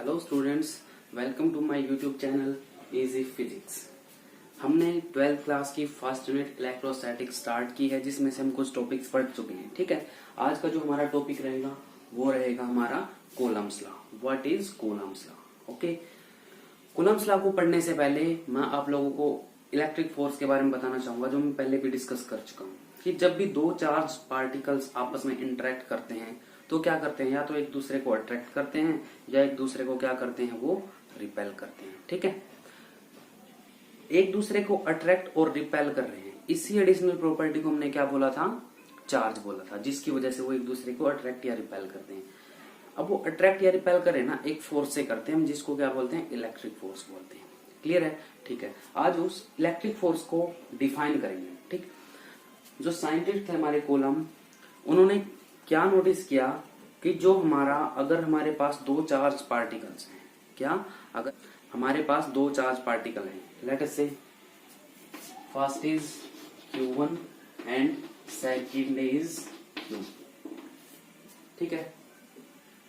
Hello students, welcome to my YouTube channel easy physics. हमने 12th class की first unit electrostatics start की है, जिसमें से हम कुछ टॉपिक्स पढ़ चुके हैं। ठीक है, आज का जो हमारा टॉपिक रहेगा वो रहेगा हमारा Coulomb's law. What is Coulomb's law? Okay, Coulomb's law को पढ़ने से पहले मैं आप लोगों को इलेक्ट्रिक फोर्स के बारे में बताना चाहूंगा, जो मैं पहले भी डिस्कस कर चुका हूँ कि जब भी दो चार्ज पार्टिकल्स आपस में इंटरेक्ट करते हैं तो क्या करते हैं, या तो एक दूसरे को अट्रैक्ट करते हैं या एक दूसरे को क्या करते हैं, वो रिपेल करते हैं। ठीक है, एक दूसरे को अट्रैक्ट और रिपेल कर रहे हैं, इसी एडिशनल प्रॉपर्टी को हमने क्या बोला था, चार्ज बोला था, जिसकी वजह से वो एक दूसरे को अट्रैक्ट या रिपेल करते हैं। अब वो अट्रैक्ट या रिपेल करें ना, एक फोर्स से करते हैं हम, जिसको क्या बोलते हैं, इलेक्ट्रिक फोर्स बोलते हैं। क्लियर है? ठीक है, आज उस इलेक्ट्रिक फोर्स को डिफाइन करेंगे। ठीक, जो साइंटिस्ट थे हमारे कूलम, उन्होंने क्या नोटिस किया कि जो हमारा, अगर हमारे पास दो चार्ज पार्टिकल्स हैं, क्या, अगर हमारे पास दो चार्ज पार्टिकल हैं, लेट अस से first is Q1 and second is Q। ठीक है,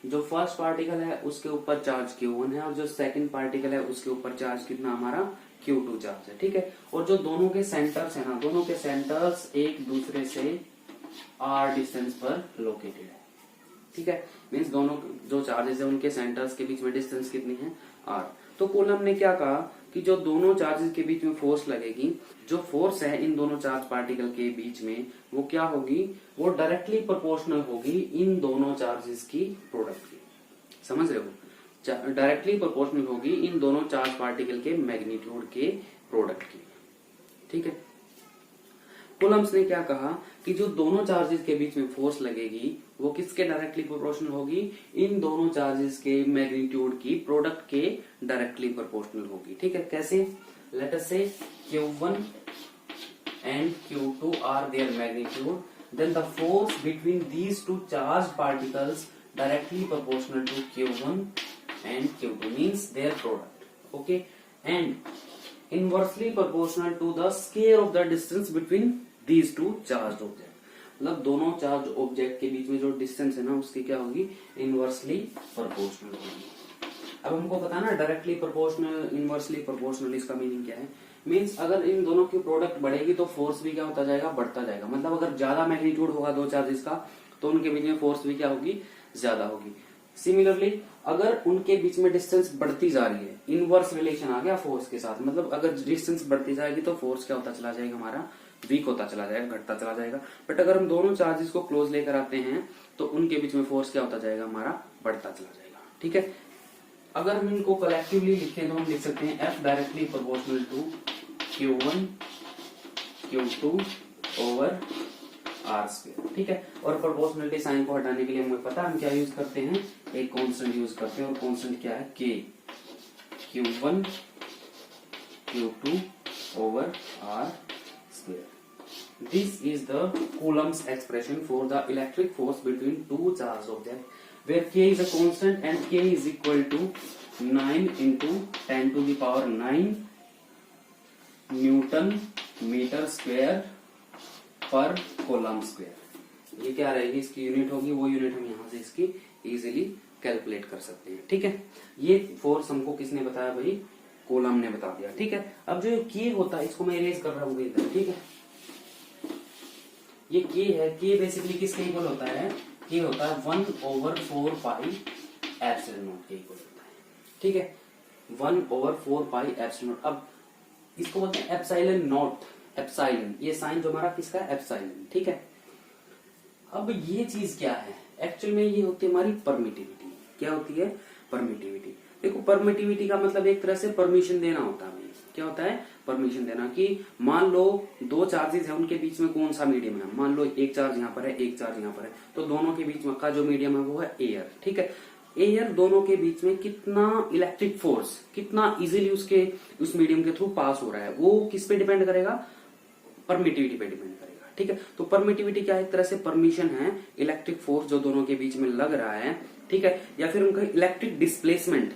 जो फर्स्ट पार्टिकल है उसके ऊपर चार्ज Q1 है और जो सेकंड पार्टिकल है उसके ऊपर चार्ज कितना, हमारा Q2 चार्ज है। ठीक है, और जो दोनों के सेंटर्स है ना, दोनों के सेंटर्स एक दूसरे से r डिस्टेंस पर लोकेटेड है। ठीक है, मीन्स दोनों जो चार्जेस है उनके सेंटर्स के बीच में डिस्टेंस कितनी है, r। तो कूलम ने क्या कहा कि जो दोनों चार्जेस के बीच में फोर्स लगेगी, जो फोर्स है इन दोनों चार्ज पार्टिकल के बीच में, वो क्या होगी, वो डायरेक्टली प्रोपोर्शनल होगी इन दोनों चार्जेस की प्रोडक्ट की। समझ रहे हो? डायरेक्टली प्रोपोर्शनल होगी इन दोनों चार्ज पार्टिकल के मैग्नीट्यूड के प्रोडक्ट की। ठीक है, कूलम्ब्स ने क्या कहा कि जो दोनों चार्जेस के बीच में फोर्स लगेगी वो किसके डायरेक्टली प्रोपोर्शनल होगी, इन दोनों चार्जेस के मैग्नीट्यूड की प्रोडक्ट के डायरेक्टली प्रोपोर्शनल होगी। ठीक है, कैसे? Late us say Q1 and Q2 are their magnitude, then the force between these two charge particles directly proportional to Q1 and Q2 means their product. Okay, and inversely proportional to the square of the distance between these two charge object. मतलब दोनों charge object के बीच में जो distance है ना, उसकी क्या होगी, इनवर्सली प्रोपोर्शनल होगी। अब हमको पता है ना, डायरेक्टली प्रोपोर्शनल, इनवर्सली प्रोपोर्शनल, इसका मीनिंग क्या है, मीन्स अगर इन दोनों की प्रोडक्ट बढ़ेगी तो फोर्स भी क्या होता जाएगा, बढ़ता जाएगा। मतलब अगर ज्यादा मैग्नीट्यूड होगा दो चार्जेस का तो उनके बीच में फोर्स भी क्या होगी, ज्यादा होगी। सिमिलरली अगर उनके बीच में डिस्टेंस बढ़ती जा रही है, इनवर्स रिलेशन आ गया फोर्स के साथ, मतलब अगर डिस्टेंस बढ़ती जाएगी तो फोर्स क्या होता चला जाएगा, हमारा वीक होता चला जाएगा, घटता चला जाएगा। बट अगर हम दोनों चार्जेस को क्लोज लेकर आते हैं तो उनके बीच में फोर्स क्या होता जाएगा, हमारा बढ़ता चला जाएगा। ठीक है, अगर हम इनको कलेक्टिवली लिखें तो हम लिख सकते हैं F directly proportional to Q1 Q2 over R square. ठीक है, और प्रोपोर्शनलिटी साइन को हटाने के लिए हमें पता, हम क्या यूज करते हैं, एक कांस्टेंट यूज करते हैं, और कांस्टेंट क्या है, K। Q1 Q2 over R square. This is the Coulomb's expression for the electric force between two charged objects, where K is a constant and K is equal to 9 into 10 to the power 9 Newton meter square per Coulomb square. ये क्या रहेगी, इसकी unit होगी, वो unit हम यहाँ से इसकी इजीली कैलकुलेट कर सकते हैं। ठीक है, ये फोर्स हमको किसने बताया भाई, कूलम ने बता दिया। ठीक है, अब जो के होता है इसको मैं इरेज कर रहा हूँ इधर। ठीक है, ये के है, के बेसिकली किसके इक्वल होता है, के होता है 1/4 पाई एप्सिलॉन नॉट के इक्वल होता है। ठीक है, 1/4 पाई एप्सिलॉन नॉट। अब इसको बोलते हैं एप्सिलॉन नॉट, एप्सिलॉन, ये साइन जो हमारा किसका है, एप्सिलॉन। ठीक है, अब ये चीज क्या है, एक्चुअल में ये होती है हमारी परमिटिविटी। क्या होती है, परमिटिविटी। देखो, परमिटिविटी का मतलब एक तरह से परमिशन देना होता है। क्या होता है, परमिशन देना, कि मान लो दो चार्जेस है, उनके बीच में कौन सा मीडियम है, मान लो एक चार्ज यहाँ पर है, एक चार्ज यहाँ पर है, तो दोनों के बीच में का जो मीडियम है वो है एयर। ठीक है, एयर दोनों के बीच में कितना इलेक्ट्रिक फोर्स, कितना इजीली उसके उस मीडियम के थ्रू पास हो रहा है, वो किस पे डिपेंड करेगा, परमिटिविटी पे डिपेंड करेगा। ठीक है, तो परमिटिविटी क्या है, एक तरह से परमिशन है, इलेक्ट्रिक फोर्स जो दोनों के बीच में लग रहा है। ठीक है, या फिर उनका इलेक्ट्रिक डिस्प्लेसमेंट,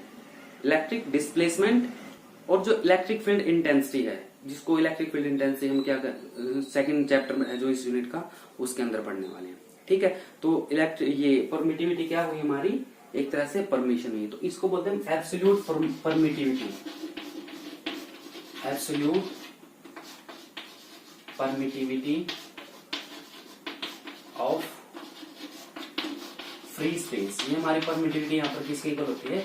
और जो इलेक्ट्रिक फील्ड इंटेंसिटी है, जिसको इलेक्ट्रिक फील्ड इंटेंसिटी हम क्या सेकंड चैप्टर में जो इस यूनिट का उसके अंदर पढ़ने वाले हैं। ठीक है, तो ये परमिटिविटी क्या हुई हमारी, एक तरह से परमिशन हुई, तो इसको बोलते हैं absolute permittivity, absolute permittivity of free space. ये हमारी परमिटिविटी यहाँ पर किसके इक्वल होती है,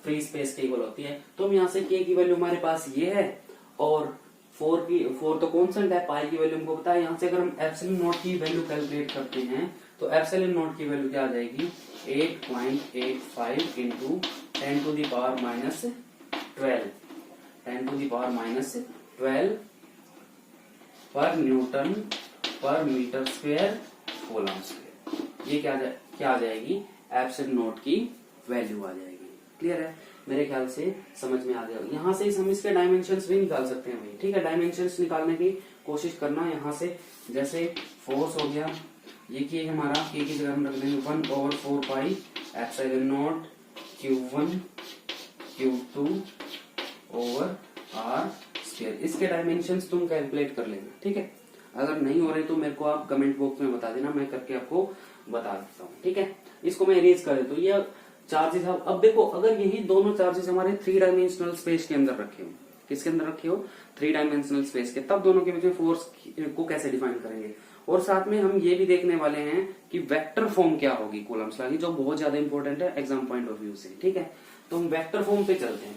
फ्री स्पेस के इक्वल होती है। तो हम यहाँ से k की वैल्यू हमारे पास ये है और 4 तो कॉन्स्टेंट है, पाई की वैल्यू हमको पता है। यहाँ से अगर हम एप्सिलॉन नॉट की वैल्यू कैलकुलेट करते हैं तो एप्सिलॉन नॉट की वैल्यू क्या आ जाएगी, 8.85 into 10 to the power minus 12, 10 to the power minus 12 पर न्यूटन पर मीटर स्क्वायर कूलम स्क्वायर। ये क्या आ जाएगी, एप्सिलॉन नॉट की वैल्यू आ जाएगी। क्लियर है, मेरे ख्याल से समझ में आ गया। यहाँ से हम इसके डायमेंशंस भी निकाल सकते हैं भाई, ठीक है। डायमेंशंस निकालने की कोशिश करना। यहाँ से जैसे फोर्स हो गया, ये की हमारा k की जगह हम रख देंगे 1/4 pi epsilon not Q1 Q2 over r square. इसके डायमेंशंस तुम कैलकुलेट कर लेना, ठीक है। अगर नहीं हो रहे तो मेरे को आप कमेंट बॉक्स में बता देना, मैं करके आपको बता देता हूँ, ठीक है। इसको मैं इरेज कर देता हूँ। ये चार्जेस अब देखो, अगर यही दोनों चार्जेस हमारे 3 डायमेंशनल स्पेस के अंदर रखे हो, किसके अंदर रखे हो, 3 डायमेंशनल स्पेस के, तब दोनों के बीच में फोर्स को कैसे डिफाइन करेंगे। और साथ में हम ये भी देखने वाले हैं कि वेक्टर फॉर्म क्या होगी कूलम्स लॉ की, जो बहुत ज्यादा इंपॉर्टेंट है एग्जाम पॉइंट ऑफ व्यू से, ठीक है। तो हम वेक्टर फॉर्म पे चलते हैं।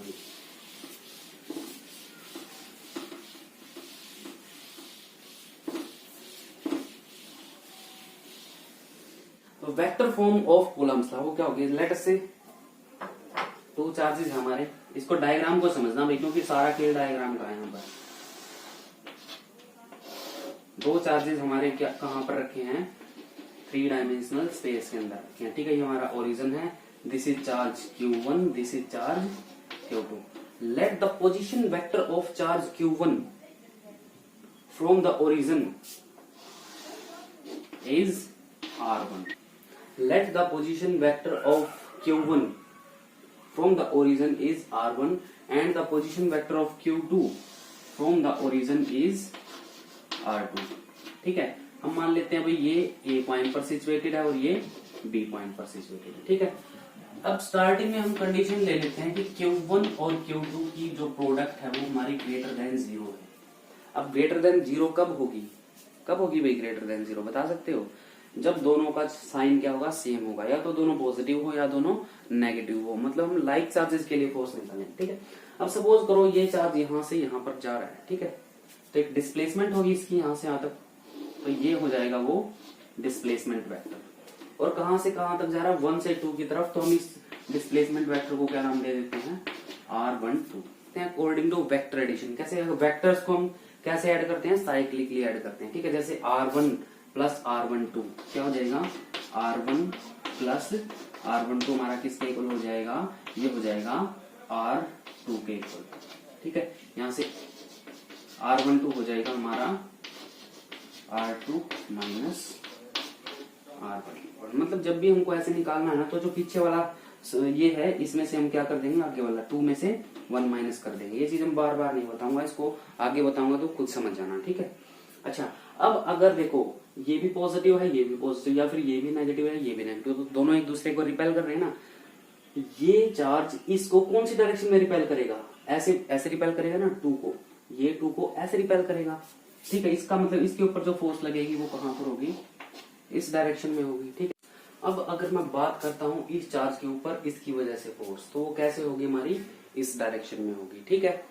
तो vector form of Coulomb's law वो क्या होगी, लेट अस से 2 चार्जेस हमारे, इसको डायग्राम को समझना भाई, क्योंकि सारा खेल डायग्राम का है यहाँ पर। 2 चार्जेस हमारे क्या कहां पर रखे हैं, 3 डायमेंशनल स्पेस के अंदर रखे हैं, ठीक है। ये हमारा ओरिजिन है, this is charge Q1, this is charge Q2। Let the position vector of charge Q1 from the origin is R1। Let the position vector of Q1 from the origin is R1 and the position vector of Q2 from the origin is R2। ठीक है, हम मान लेते हैं भाई ये A point पर situated है और ये B पॉइंट पर सिचुएटेड है, ठीक है। अब स्टार्टिंग में हम कंडीशन ले लेते हैं कि Q1 और Q2 की जो प्रोडक्ट है वो हमारी ग्रेटर देन 0 है। अब ग्रेटर देन 0 कब होगी भाई ग्रेटर देन 0, बता सकते हो? जब दोनों का साइन क्या होगा, सेम होगा, या तो दोनों पॉजिटिव हो या दोनों नेगेटिव हो, मतलब हम लाइक चार्जेस के लिए फोर्स निकालें, ठीक है। अब सपोज करो ये चार्ज यहाँ से यहाँ पर जा रहा है, ठीक है, तो एक डिस्प्लेसमेंट होगी इसकी यहाँ से यहाँ तक, तो ये हो जाएगा वो डिस्प्लेसमेंट वेक्टर। और कहां से कहां तक जा रहा है, 1 से 2 की तरफ, तो हम इस डिस्प्लेसमेंट वेक्टर को क्या नाम दे देते हैं, R12 according to vector addition. कैसे वेक्टर्स को हम कैसे ऐड करते हैं, साइक्लिकली ऐड करते हैं, ठीक है। जैसे R1 प्लस R12 क्या हो जाएगा, R1 प्लस R12 हमारा किसके इक्वल हो जाएगा, ये हो जाएगा R2 के इक्वल, ठीक है। यहां से R12 हो जाएगा हमारा R2 माइनस R1। मतलब जब भी हमको ऐसे निकालना है ना, तो जो पीछे वाला ये है इसमें से हम क्या कर देंगे, आगे वाला 2 में से 1 माइनस कर देंगे। ये चीज हम बार बार नहीं बताऊंगा, इसको आगे बताऊंगा तो खुद समझ जाना, ठीक है। अच्छा, अब अगर देखो ये भी पॉजिटिव है, ये भी पॉजिटिव, या फिर ये भी नेगेटिव है, ये भी नेगेटिव, तो दोनों एक दूसरे को रिपेल कर रहे हैं ना। ये चार्ज इसको कौन सी डायरेक्शन में रिपेल करेगा, ऐसे रिपेल करेगा ना 2 को, ये 2 को ऐसे रिपेल करेगा, ठीक है। इसका मतलब इसके ऊपर जो फोर्स लगेगी वो कहां पर होगी, इस डायरेक्शन में होगी, ठीक है। अब अगर मैं बात करता हूं इस चार्ज के ऊपर इसकी वजह से फोर्स, तो वो कैसे होगी हमारी, इस डायरेक्शन में होगी, ठीक है।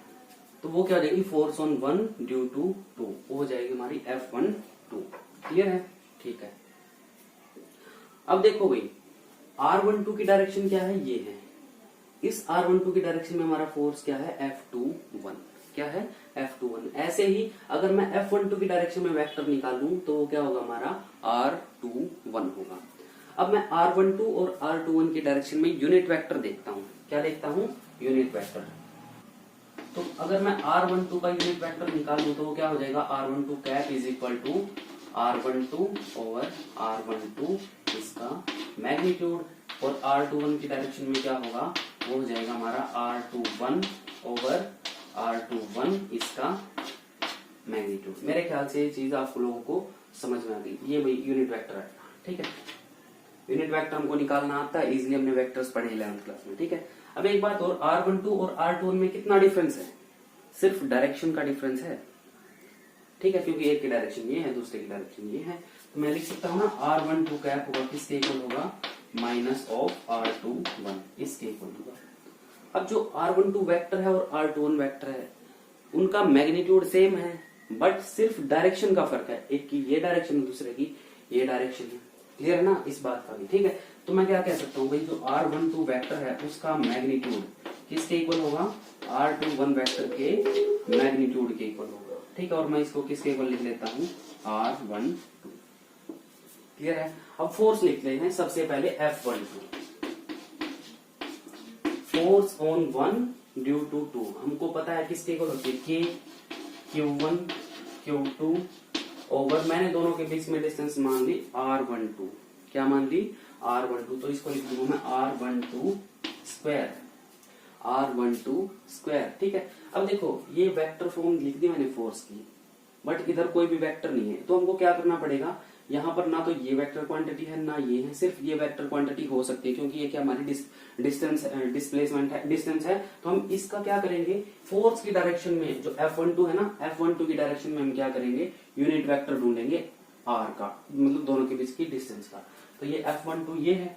तो वो क्या हो जाएगी, फोर्स ऑन 1 ड्यू टू 2, वो हो जाएगी हमारी F12। क्लियर है, ठीक है। अब देखो भाई R12 की डायरेक्शन क्या है, ये है। इस R12 की डायरेक्शन में हमारा फोर्स क्या है, F21। क्या है, F21। ऐसे ही अगर मैं F12 की डायरेक्शन में वेक्टर निकालूं तो वो क्या होगा, हमारा R21 होगा। अब मैं R12 और R21 की डायरेक्शन में यूनिट वेक्टर देखता हूं, क्या देखता हूं, यूनिट वेक्टर। तो अगर मैं R12 का यूनिट वेक्टर निकाल दूं तो वो क्या हो जाएगा, R12 cap is equal to R12 over R12 इसका मैग्नीट्यूड, और R21 की डायरेक्शन में क्या होगा, वो हो जाएगा हमारा R21 ओवर R21 इसका मैग्नीट्यूड। मेरे ख्याल से ये चीज आप लोगों को समझ में आ गई। ये भाई यूनिट वेक्टर है, ठीक है। यूनिट वेक्टर हमको निकालना आता है, इजिली हमने वेक्टर्स पढ़े 11th क्लास में, ठीक है। अब एक बात और, R12 और R21 में कितना डिफरेंस है? सिर्फ डायरेक्शन का डिफरेंस है, ठीक है, क्योंकि एक की डायरेक्शन ये है, दूसरे की डायरेक्शन ये है। तो मैं लिख सकता हूँ ना R12 कैप होगा किसके इक्वल होगा? माइनस ऑफ R21, इसके इक्वल होगा। अब जो R12 वेक्टर है और R21 वेक्टर है, उनका मैग्नीट्यूड सेम है, बट सिर्फ डायरेक्शन का फर्क है, एक की ये डायरेक्शन है, दूसरे की ये डायरेक्शन है। क्लियर है ना इस बात का भी, ठीक है। तो मैं क्या कह सकता हूँ भाई, जो R12 वेक्टर है उसका मैग्नीट्यूड किसके इक्वल होगा? R21 वेक्टर के मैग्नीट्यूड के इक्वल होगा, ठीक है। और मैं इसको किसके इक्वल लिख लेता हूँ? R12। क्लियर है। अब फोर्स लिख लेते हैं सबसे पहले F12, force on 1 due to 2, हमको पता है किसके इक्वल होती है? K Q1 Q2 ओवर, मैंने दोनों के बीच में डिस्टेंस मान ली R12, क्या मान ली? R12। तो इसको लिख दूंगा मैं R12 स्क्वायर, R12 स्क्वायर, ठीक है। अब देखो ये वेक्टर फॉर्म लिख दी मैंने फोर्स की, बट इधर कोई भी वेक्टर नहीं है, तो हमको क्या करना पड़ेगा? यहाँ पर ना तो ये वेक्टर क्वांटिटी है ना ये है, सिर्फ ये वेक्टर क्वांटिटी हो सकती है, क्योंकि ये क्या हमारी डिस्टेंस डिस्प्लेसमेंट है, डिस्टेंस है। तो हम इसका क्या करेंगे? फोर्स की डायरेक्शन में जो F12 है ना, F12 की डायरेक्शन में हम क्या करेंगे? यूनिट वेक्टर ढूंढेंगे R का, मतलब दोनों के बीच की डिस्टेंस का। तो ये F12 ये है,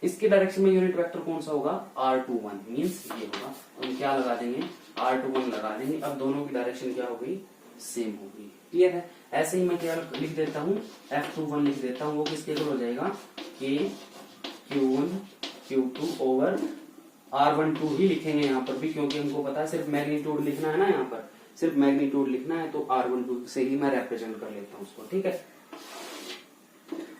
इसके डायरेक्शन में यूनिट वेक्टर कौन सा होगा? R21, मीन्स ये होगा। तो हम क्या लगा देंगे? R21 लगा देंगे। अब दोनों की डायरेक्शन क्या हो गई? सेम हो गई। क्लियर है। ऐसे ही मैं क्या लिख देता हूँ? F21 लिख देता हूँ, वो किसके इक्वल हो जाएगा? K Q1 Q2 over R12 ही लिखेंगे यहाँ पर भी, क्योंकि हमको पता है सिर्फ मैग्नीट्यूड लिखना है ना, यहाँ पर सिर्फ मैग्नीट्यूड लिखना है, तो R12 से ही मैं रिप्रेजेंट कर लेता हूँ उसको, ठीक है।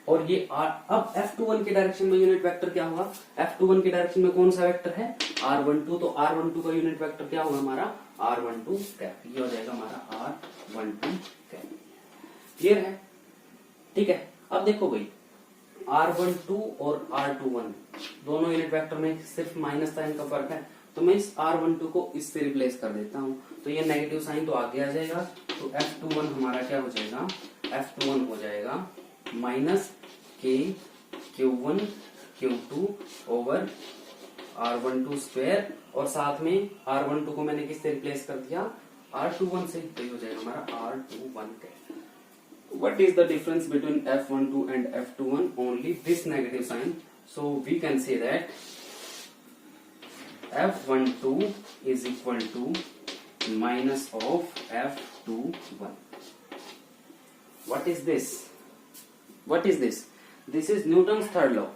और ये अब F21 के डायरेक्शन में यूनिट वेक्टर क्या होगा? F21 के डायरेक्शन में कौन सा वेक्टर है? R12। तो R12 का यूनिट वेक्टर क्या होगा हमारा? R12 कैप, ये हो जाएगा हमारा R12 कैप। क्लियर है, ठीक है। अब देखो भाई, R12 और R21 दोनों यूनिट वेक्टर में सिर्फ माइनस साइन का फर्क है, तो मैं इस R12 को इससे रिप्लेस कर देता हूँ, तो ये नेगेटिव साइन तो आगे आ जाएगा। तो F21 हमारा क्या हो जाएगा? F21 हो जाएगा minus K Q1 Q2 over R12 square, और साथ में R12 को मैंने किससे रिप्लेस कर दिया? R21 से, तो ये हो जाएगा हमारा R21 cap. What is the difference between F12 and F21? Only this negative sign. So we can say that F12 is equal to minus of F21. What is this? What is this? This is Newton's third law.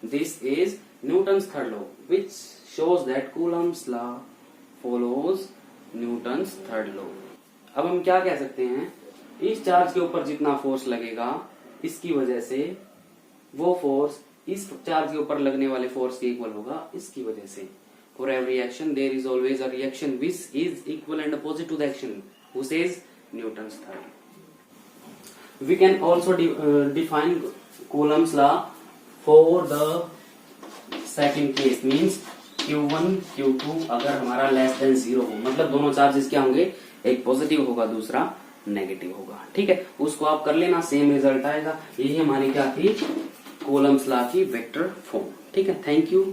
This is Newton's third law, which shows that Coulomb's law follows Newton's third law. अब हम क्या कह सकते हैं? इस charge के ऊपर जितना फोर्स लगेगा, इसकी वजह से वो फोर्स इस चार्ज के ऊपर लगने वाले फोर्स के इक्वल होगा, इसकी वजह से। For every action there is always a reaction which is equal and opposite to the action, who says? Newton's third. We can also define Coulomb's law for the second case, means Q1 Q2 अगर हमारा less than 0 हो, मतलब दोनों charges क्या होंगे? एक positive होगा, दूसरा नेगेटिव होगा, ठीक है। उसको आप कर लेना, सेम रिजल्ट आएगा। यही हमारी क्या थी? कूलम्स लॉ की वेक्टर फॉर्म, ठीक है। Thank you.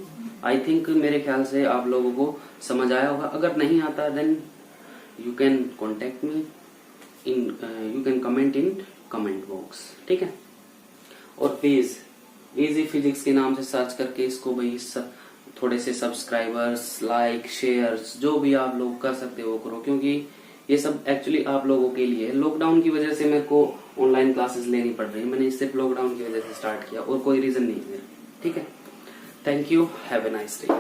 आई थिंक मेरे ख्याल से आप लोगों को समझ आया होगा। अगर नहीं आता then you can contact me in, you can comment in comment box, ठीक है। और प्लीज इजी फिजिक्स के नाम से सर्च करके इसको भाई थोड़े से सब्सक्राइबर्स, लाइक, शेयर्स जो भी आप लोग कर सकते हो करो, क्योंकि ये सब एक्चुअली आप लोगों के लिए। लॉकडाउन की वजह से मेरे को ऑनलाइन क्लासेस लेनी पड़ रही है, मैंने सिर्फ लॉकडाउन की वजह से स्टार्ट किया और कोई रीजन नहीं है, ठीक है। Thank you, have a nice day.